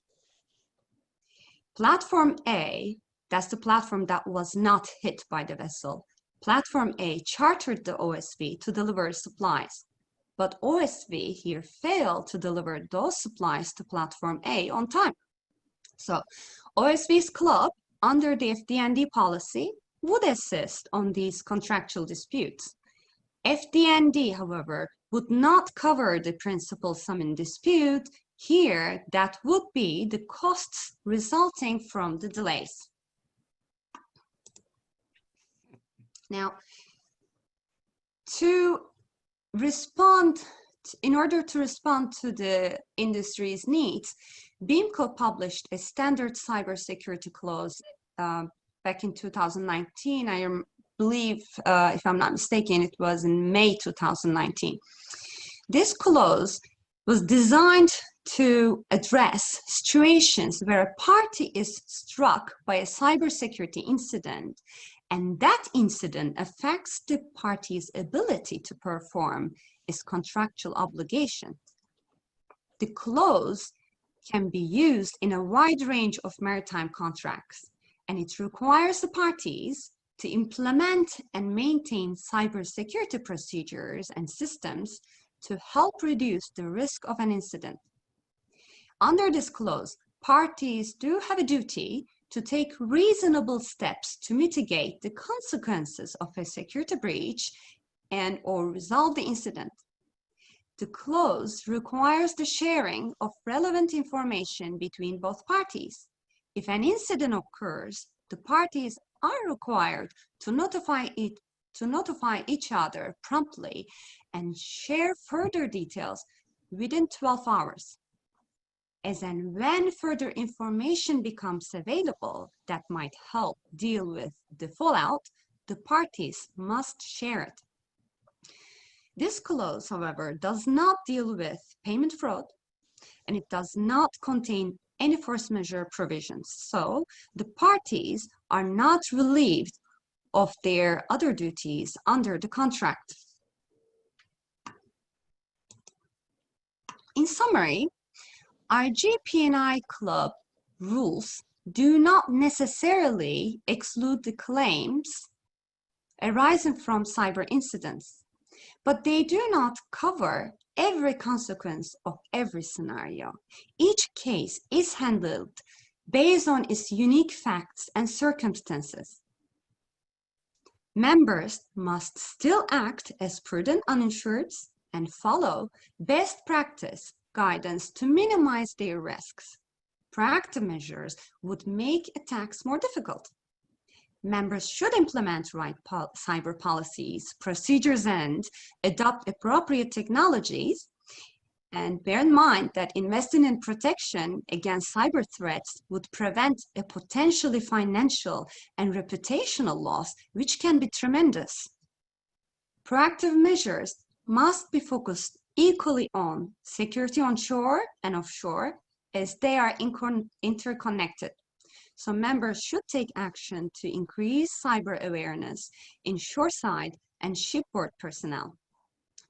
Platform A, that's the platform that was not hit by the vessel. Platform A chartered the OSV to deliver supplies, but OSV here failed to deliver those supplies to Platform A on time. So OSV's club, under the FD&D policy, would assist on these contractual disputes. FD&D, however, would not cover the principal sum in dispute. Here, that would be the costs resulting from the delays. Now, in order to respond to the industry's needs, BIMCO published a standard cybersecurity clause back in 2019. I believe, if I'm not mistaken, it was in May 2019. This clause was designed to address situations where a party is struck by a cybersecurity incident, and that incident affects the party's ability to perform its contractual obligation. The clause can be used in a wide range of maritime contracts, and it requires the parties to implement and maintain cybersecurity procedures and systems to help reduce the risk of an incident. Under this clause, parties do have a duty to take reasonable steps to mitigate the consequences of a security breach and/or resolve the incident. The clause requires the sharing of relevant information between both parties. If an incident occurs, the parties are required to notify each other promptly and share further details within 12 hours. As and when further information becomes available that might help deal with the fallout, the parties must share it. This clause, however, does not deal with payment fraud, and it does not contain any force majeure provisions. So the parties are not relieved of their other duties under the contract. In summary, our P&I Club rules do not necessarily exclude the claims arising from cyber incidents, but they do not cover every consequence of every scenario. Each case is handled based on its unique facts and circumstances. Members must still act as prudent uninsureds and follow best practice guidance to minimize their risks. Proactive measures would make attacks more difficult. Members should implement right cyber policies, procedures, and adopt appropriate technologies. And bear in mind that investing in protection against cyber threats would prevent a potentially financial and reputational loss, which can be tremendous. Proactive measures must be focused equally on security on shore and offshore, as they are interconnected. So members should take action to increase cyber awareness in shoreside and shipboard personnel,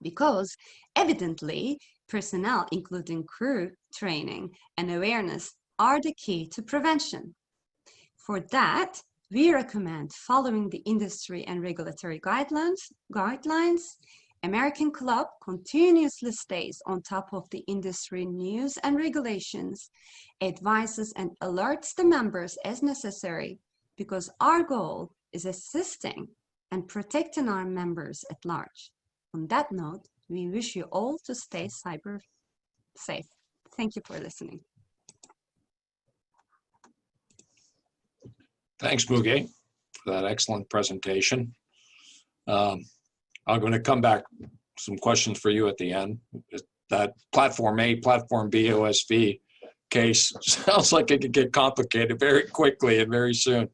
because evidently personnel, including crew training and awareness, are the key to prevention. For that, we recommend following the industry and regulatory guidelines. American Club continuously stays on top of the industry news and regulations, advises and alerts the members as necessary, because our goal is assisting and protecting our members at large. On that note, we wish you all to stay cyber safe. Thank you for listening. Thanks, Muge, for that excellent presentation. I'm going to come back some questions for you at the end. That Platform A, Platform B, OSV case sounds like it could get complicated very quickly and very soon.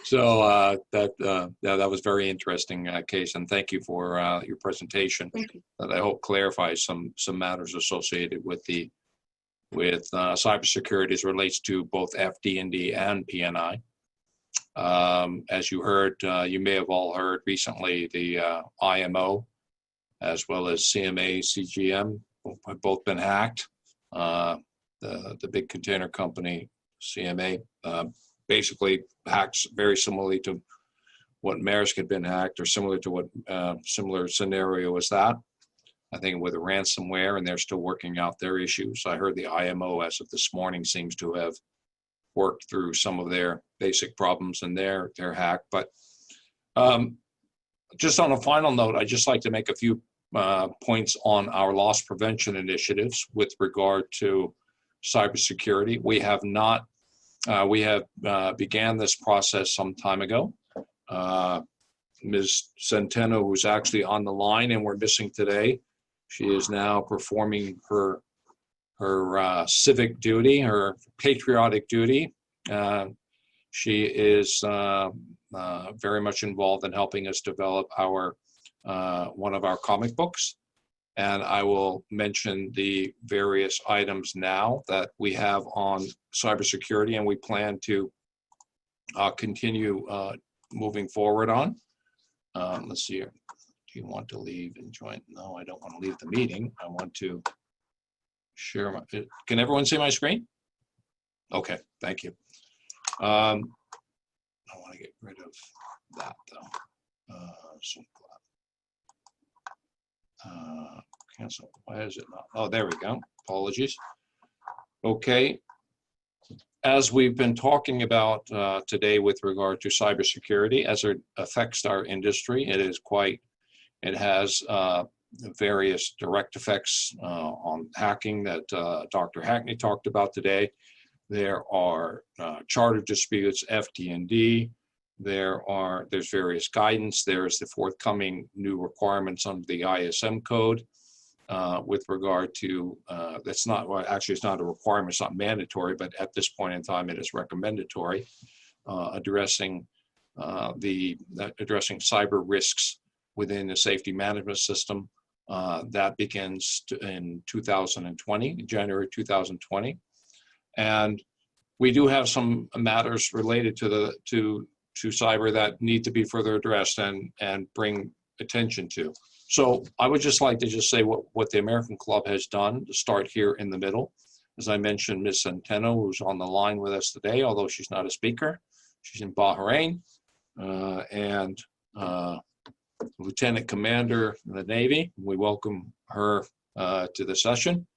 So that was very interesting case, and thank you for your presentation. Thank you. That I hope clarifies some matters associated with cybersecurity as relates to both FD&D and P&I. As you heard, you may have all heard recently, the IMO as well as CMA, CGM have both been hacked. The big container company, CMA, basically hacks very similarly to what Maersk had been hacked, or similar to what similar scenario as that. I think with a ransomware, and they're still working out their issues. I heard the IMO as of this morning seems to have worked through some of their basic problems in their hack. But just on a final note, I'd just like to make a few points on our loss prevention initiatives with regard to cybersecurity. We have not, began this process some time ago. Ms. Centeno, who's actually on the line and we're missing today, she is now performing her civic duty, her patriotic duty. She is very much involved in helping us develop our one of our comic books. And I will mention the various items now that we have on cybersecurity, and we plan to continue moving forward on. Let's see here. Do you want to leave and join? No, I don't want to leave the meeting. I want to share my, can everyone see my screen? Okay, thank you. I want to get rid of that though. Cancel. Why is it not? Oh, there we go. Apologies. Okay. As we've been talking about today with regard to cybersecurity, as it affects our industry, it has various direct effects on hacking that Dr. Hackney talked about today. There are charter disputes, FD&D. There's various guidance. There's the forthcoming new requirements under the ISM code with regard to, that's not, well, actually it's not a requirement, it's not mandatory, but at this point in time it is recommendatory, addressing cyber risks within the safety management system. That begins in 2020, January 2020. And we do have some matters related to cyber that need to be further addressed and bring attention to. So I would just like to just say what the American Club has done to start here in the middle. As I mentioned, Ms. Centeno, who's on the line with us today, although she's not a speaker, she's in Bahrain, and Lieutenant Commander in the Navy. We welcome her to the session.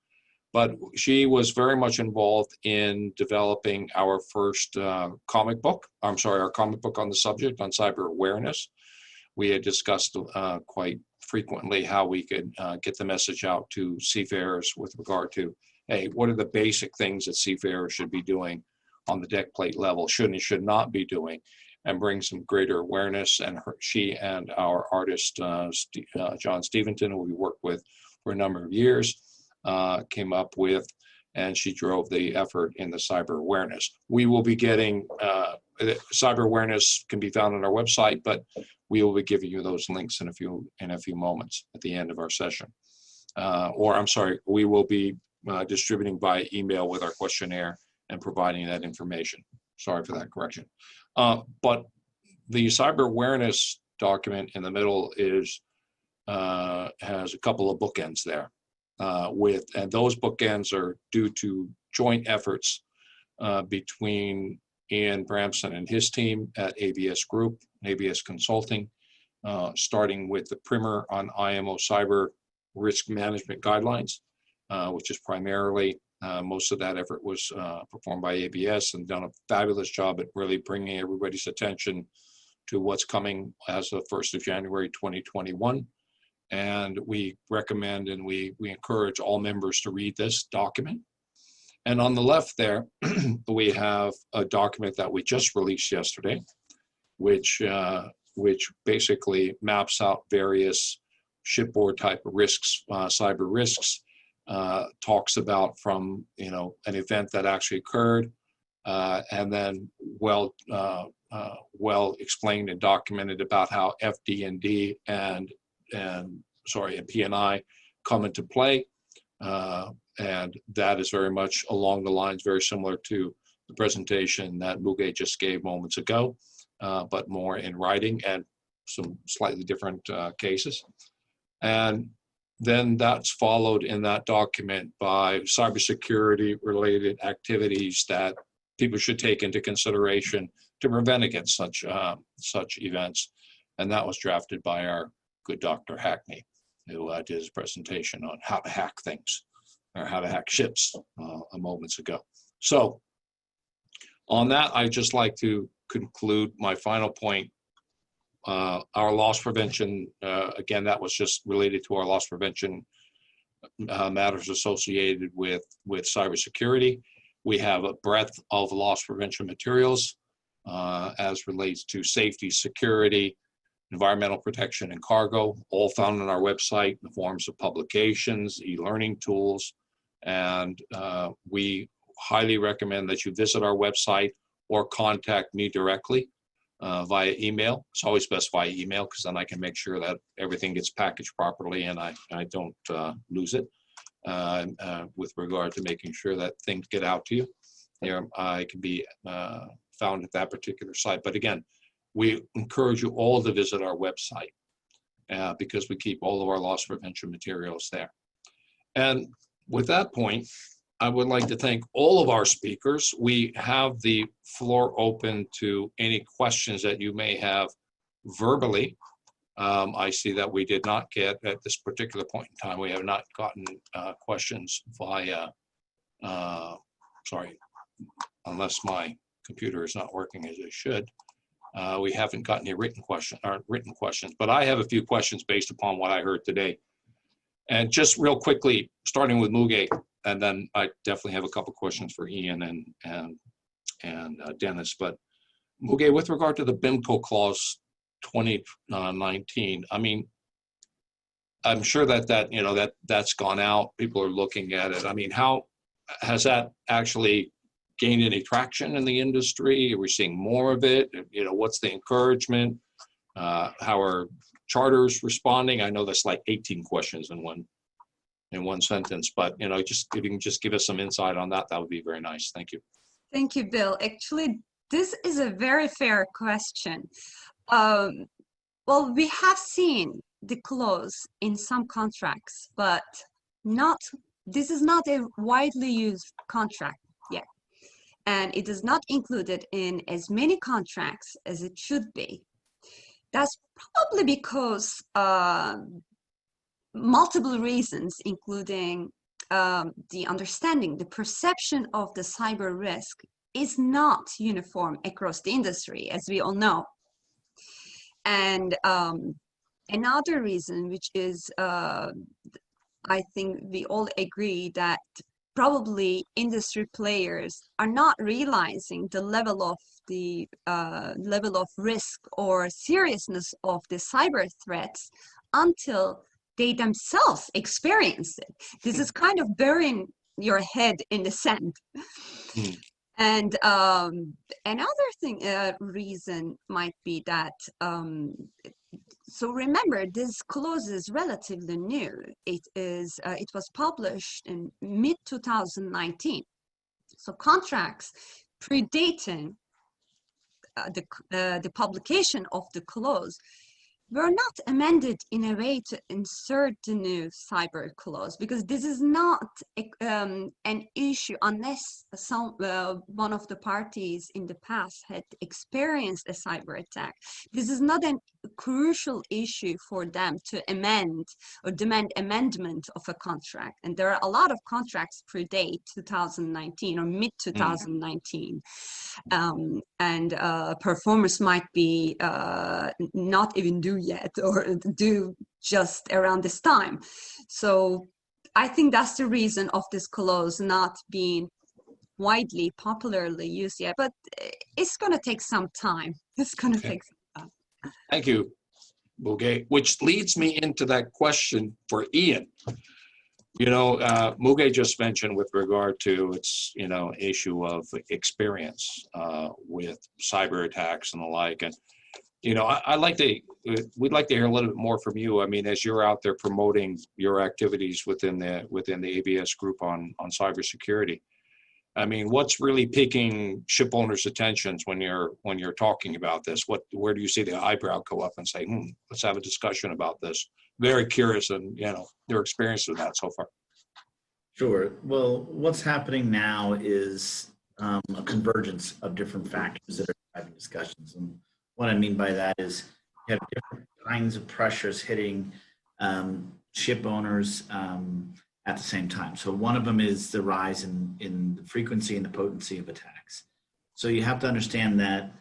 But she was very much involved in developing our first comic book. I'm sorry, our comic book on the subject on cyber awareness. We had discussed quite frequently how we could get the message out to seafarers with regard to, hey, what are the basic things that seafarers should be doing on the deck plate level, should and should not be doing, and bring some greater awareness. And she and our artist, John Steventon, who we worked with for a number of years, came up with, and she drove the effort in the cyber awareness. We will be getting, cyber awareness can be found on our website, but we will be giving you those links in a few moments at the end of our session. Or I'm sorry, we will be distributing by email with our questionnaire and providing that information. Sorry for that correction. But the cyber awareness document in the middle is has a couple of bookends there. And those bookends are due to joint efforts between Ian Bramson and his team at ABS Group, ABS Consulting, starting with the primer on IMO cyber risk management guidelines, which is primarily, most of that effort was performed by ABS and done a fabulous job at really bringing everybody's attention to what's coming as of 1st of January 2021. And we recommend and we encourage all members to read this document. And on the left there, we have a document that we just released yesterday, which basically maps out various shipboard type of risks, cyber risks, talks about from an event that actually occurred, and then well explained and documented about how FD&D and P&I come into play. And that is very much along the lines, very similar to the presentation that Muge just gave moments ago, but more in writing and some slightly different cases. And then that's followed in that document by cybersecurity related activities that people should take into consideration to prevent against such events. And that was drafted by our good Dr. Hackney, who did his presentation on how to hack things, or how to hack ships moments ago. So on that, I'd just like to conclude my final point our loss prevention, again, that was just related to our loss prevention matters associated with cybersecurity. We have a breadth of loss prevention materials as relates to safety, security, environmental protection, and cargo, all found on our website in the forms of publications, e-learning tools, and we highly recommend that you visit our website or contact me directly via email. It's always best via email because then I can make sure that everything gets packaged properly and I don't lose it with regard to making sure that things get out to you. There, I can be found at that particular site. But again, we encourage you all to visit our website because we keep all of our loss prevention materials there. And with that point, I would like to thank all of our speakers. We have the floor open to any questions that you may have verbally. I see that we did not get, at this particular point in time, we have not gotten questions via, sorry, unless my computer is not working as it should. We haven't gotten any written questions, but I have a few questions based upon what I heard today. And just real quickly, starting with Muge, and then I definitely have a couple questions for Ian and Dennis. But Muge, with regard to the BIMCO clause 2019, I mean, I'm sure that's gone out. People are looking at it. I mean, how has that actually gained any traction in the industry? Are we seeing more of it? You know, what's the encouragement? How are charters responding? I know that's like 18 questions in one sentence, but you know, just if you can just give us some insight on that, that would be very nice. Thank you. Thank you, Bill. Actually, this is a very fair question. Well, we have seen the clause in some contracts, but this is not a widely used contract yet. And it is not included in as many contracts as it should be. That's probably because multiple reasons, including the understanding, the perception of the cyber risk is not uniform across the industry, as we all know. And another reason, which is, I think we all agree that probably industry players are not realizing the level of risk or seriousness of the cyber threats until they themselves experience it. This is kind of burying your head in the sand. Mm. And another reason might be that, so remember, this clause is relatively new. It was published in mid-2019. So contracts predating the publication of the clause were not amended in a way to insert the new cyber clause, because this is not an issue unless one of the parties in the past had experienced a cyber attack. This is not a crucial issue for them to amend or demand amendment of a contract. And there are a lot of contracts predate 2019 or mid-2019. And performance might be not even due yet or due just around this time. So I think that's the reason of this clause not being widely popularly used yet, but it's going to take some time. It's going to take some time. Thank you, Muge, which leads me into that question for Ian. You know, Muge just mentioned with regard to its, you know, issue of experience with cyber attacks and the like. And, you know, we'd like to hear a little bit more from you. I mean, as you're out there promoting your activities within the ABS group on cybersecurity. I mean, what's really piquing ship owners' attentions when you're talking about this? Where do you see the eyebrow go up and say, let's have a discussion about this? Very curious, and you know, your experience with that so far. Sure. Well, what's happening now is a convergence of different factors that are driving discussions. And what I mean by that is you have different kinds of pressures hitting ship owners at the same time. So one of them is the rise in the frequency and the potency of attacks. So you have to understand that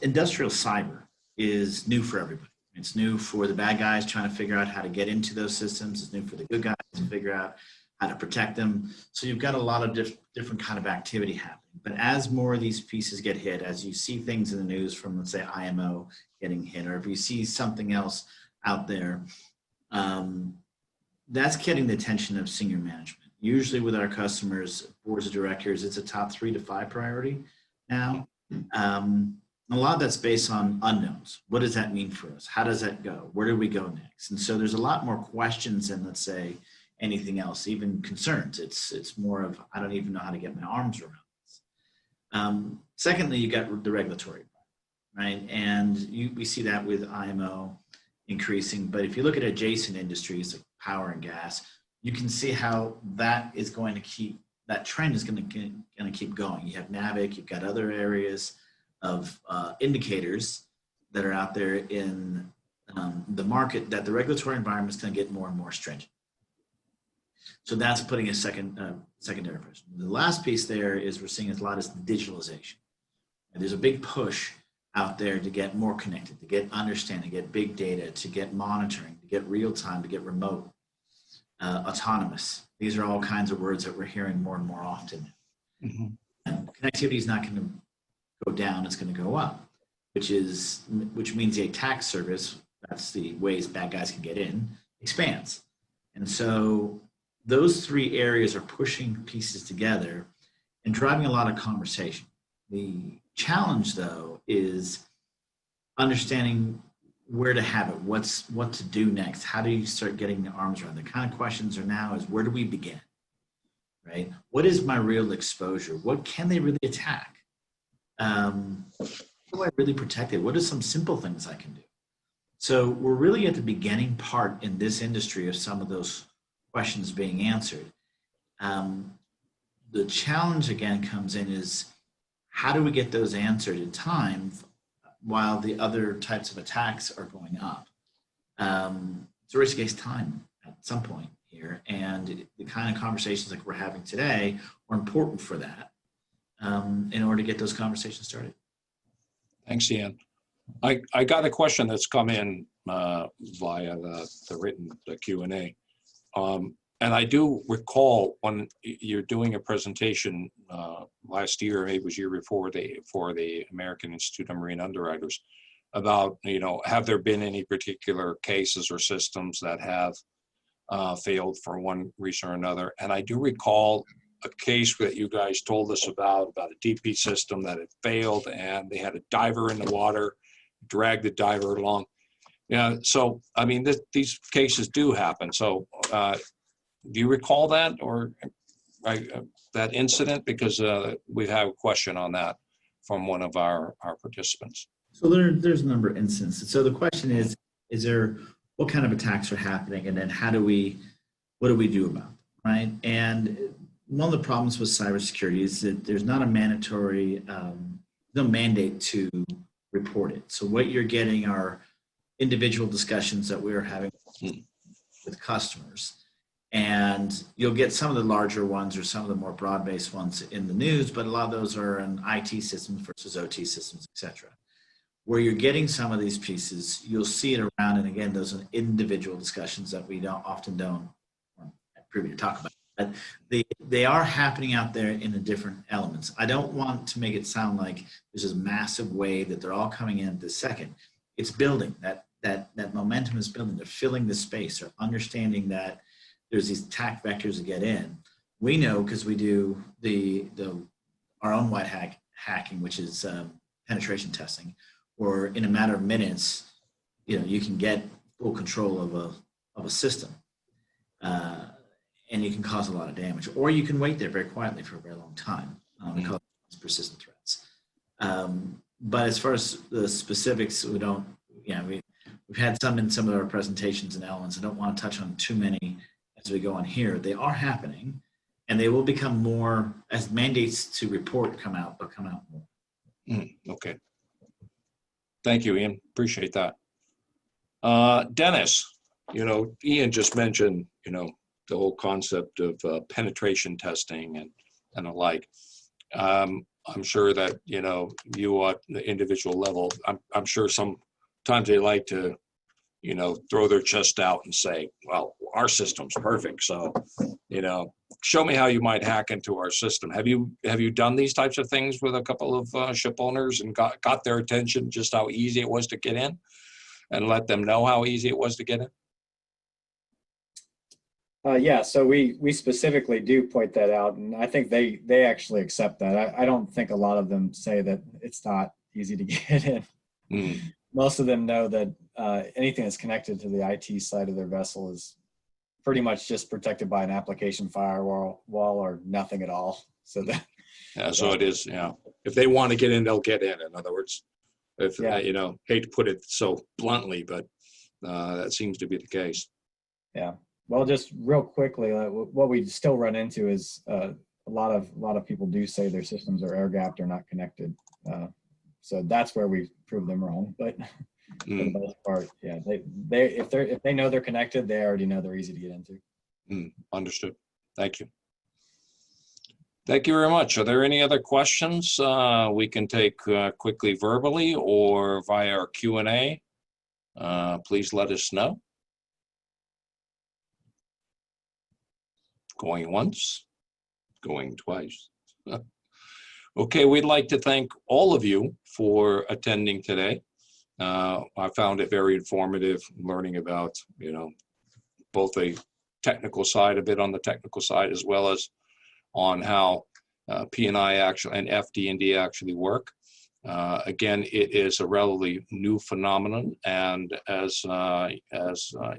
Industrial cyber is new for everybody. It's new for the bad guys trying to figure out how to get into those systems. It's new for the good guys to figure out how to protect them. So you've got a lot of different kind of activity happening. But as more of these pieces get hit, as you see things in the news from, let's say, IMO getting hit, or if you see something else out there, that's getting the attention of senior management. Usually with our customers, boards of directors, it's a top 3 to 5 priority now. A lot of that's based on unknowns. What does that mean for us? How does that go? Where do we go next? And so there's a lot more questions than, let's say, anything else, even concerns. It's more of, I don't even know how to get my arms around this. Secondly, you got the regulatory, right? And we see that with IMO increasing. But if you look at adjacent industries like power and gas, you can see how that is going to keep, that trend is going to keep going. You have NAVIC, you've got other areas of indicators that are out there in the market that the regulatory environment is going to get more and more stringent. So that's putting a secondary pressure. The last piece there is we're seeing a lot is digitalization. And there's a big push out there to get more connected, to get understanding, to get big data, to get monitoring, to get real time, to get remote, autonomous. These are all kinds of words that we're hearing more and more often. Mm-hmm. And connectivity is not going to go down, it's going to go up, which means the attack surface, that's the ways bad guys can get in, expands. And so those 3 areas are pushing pieces together and driving a lot of conversation. The challenge, though, is understanding where to have it, what to do next. How do you start getting the arms around? The kind of questions are now is, where do we begin, right? What is my real exposure? What can they really attack? How do I really protect it? What are some simple things I can do? So we're really at the beginning part in this industry of some of those questions being answered. The challenge again comes in is, how do we get those answered in time while the other types of attacks are going up? It's a risk against time at some point here, and the kind of conversations like we're having today are important for that. In order to get those conversations started. Thanks, Ian. I got a question that's come in via the written Q&A. And I do recall when you're doing a presentation last year, maybe it was year before, for the American Institute of Marine Underwriters, about, have there been any particular cases or systems that have failed for one reason or another? And I do recall a case that you guys told us about a DP system that had failed, and they had a diver in the water, drag the diver along. Yeah, so I mean, these cases do happen. So do you recall that, or that incident? Because we have a question on that from one of our participants. So there's a number of instances. So the question is there, what kind of attacks are happening, and then what do we do about them, right? And one of the problems with cybersecurity is that there's not a mandatory, no mandate to report it. So what you're getting are individual discussions that we're having with customers. And you'll get some of the larger ones or some of the more broad-based ones in the news, but a lot of those are in IT systems versus OT systems, et cetera. Where you're getting some of these pieces, you'll see it around, and again, those are individual discussions that we often don't privy to talk about. But they are happening out there in the different elements. I don't want to make it sound like there's this massive wave that they're all coming in this second. It's building, that momentum is building. They're filling the space. They're understanding that there's these attack vectors that get in. We know because we do our own white hacking, which is penetration testing, where in a matter of minutes, you can get full control of a system. And you can cause a lot of damage, or you can wait there very quietly for a very long time. We call it persistent threats. But as far as the specifics, we don't. We've had some in some of our presentations and elements. I don't want to touch on too many as we go on here. They are happening, and they will become more as mandates to report come out. They'll come out more. Okay. Thank you, Ian. Appreciate that. Dennis, Ian just mentioned, the whole concept of penetration testing and the like. I'm sure that, you know, you at the individual level, I'm sure sometimes they like to, you know, throw their chest out and say, well, our system's perfect. So, you know, show me how you might hack into our system. Have you done these types of things with a couple of ship owners and got their attention, just how easy it was to get in, and let them know how easy it was to get in? Yeah, so we specifically do point that out, and I think they actually accept that. I don't think a lot of them say that it's not easy to get in. Mm. Most of them know that anything that's connected to the IT side of their vessel is pretty much just protected by an application firewall or nothing at all. So that, Yeah, so it is, yeah. If they want to get in, they'll get in. In other words, if Yeah. you know, hate to put it so bluntly, but that seems to be the case. yeah. Well, just real quickly, what we still run into is a lot of people do say their systems are air gapped or not connected. So that's where we prove them wrong. But for the most part, yeah, if they know they're connected, they already know they're easy to get into. Understood. Thank you. Thank you very much. Are there any other questions we can take quickly verbally or via our Q&A? Please let us know. Going once, going twice. Okay, we'd like to thank all of you for attending today. I found it very informative learning about, you know, both a technical side, a bit on the technical side, as well as on how P&I actually and FD&D actually work. Again, it is a relatively new phenomenon, and as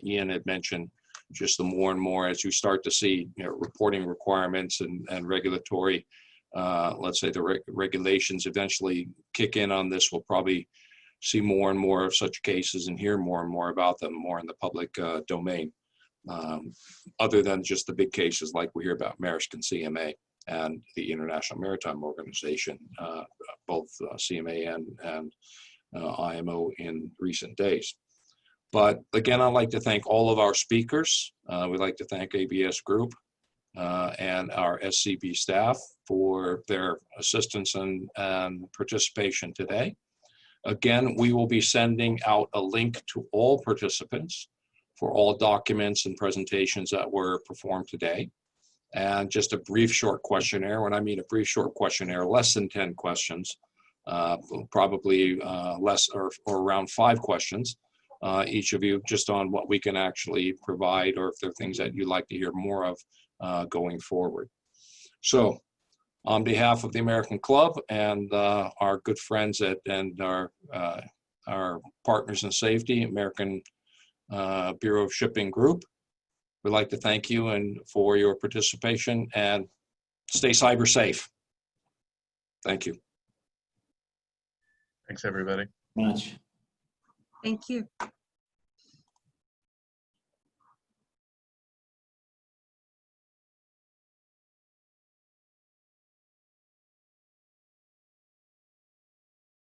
Ian had mentioned, just the more and more as you start to see, you know, reporting requirements and regulatory, let's say the regulations eventually kick in on this, we'll probably see more and more of such cases and hear more and more about them more in the public domain, other than just the big cases like we hear about Maersk and CMA and the International Maritime Organization, both CMA and IMO in recent days. But again, I'd like to thank all of our speakers. We'd like to thank ABS Group and our SCB staff for their assistance and participation today. Again, we will be sending out a link to all participants for all documents and presentations that were performed today. And just a brief short questionnaire. When I mean a brief short questionnaire, less than 10 questions, probably less or around 5 questions. Each of you, just on what we can actually provide, or if there are things that you'd like to hear more of going forward. So on behalf of the American Club and our good friends and our partners in safety, American Bureau of Shipping Group, we'd like to thank you and for your participation, and stay cyber safe. Thank you. Thanks, everybody. Much. Thank you.